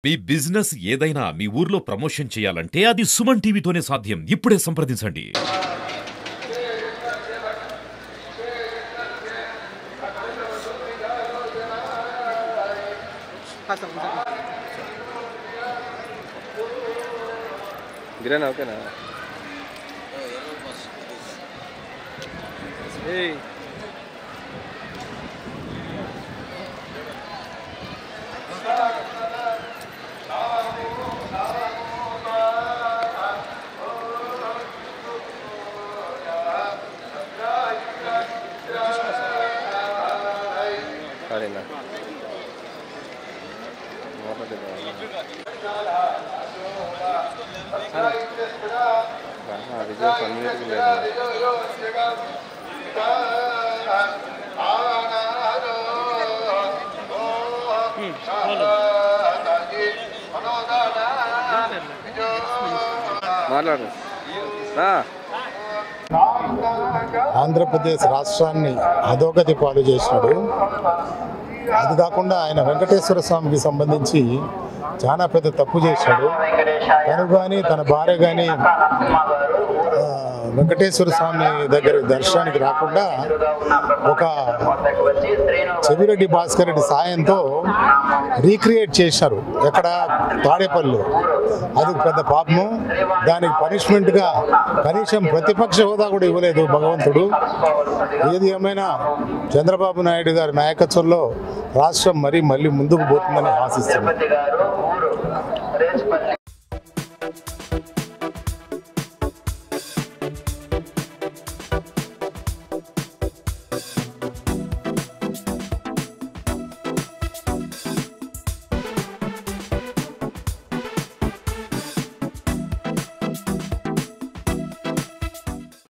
మీ business ఏదైనా మీ ఊర్లో promotion చేయాలంటే అది సుమన్ టీవీతోనే సాధ్యం. ఇప్పుడే సంప్రదించండి. గిరేనా ఓకేనా? అదేనా విజయ్ కమ్యూనిటీ లేదు. మాట్లాడు. ఆంధ్రప్రదేశ్ రాష్ట్రాన్ని అధోగతి పాలు చేసినాడు. అది కాకుండా ఆయన వెంకటేశ్వర స్వామికి సంబంధించి చాలా పెద్ద తప్పు చేశాడు. తను కానీ తన భార్య కానీ వెంకటేశ్వర స్వామి దగ్గర దర్శనానికి రాకుండా ఒక చెవిరెడ్డి భాస్కర్ రెడ్డి సాయంతో రీక్రియేట్ చేశారు ఎక్కడ తాడేపల్లిలో. అది పెద్ద పాపము. దానికి పనిష్మెంట్గా కనీసం ప్రతిపక్ష హోదా కూడా ఇవ్వలేదు భగవంతుడు. ఏది ఏమైనా చంద్రబాబు నాయుడు గారి నాయకత్వంలో రాష్ట్రం మళ్ళీ ముందుకు పోతుందని ఆశిస్తున్నాం.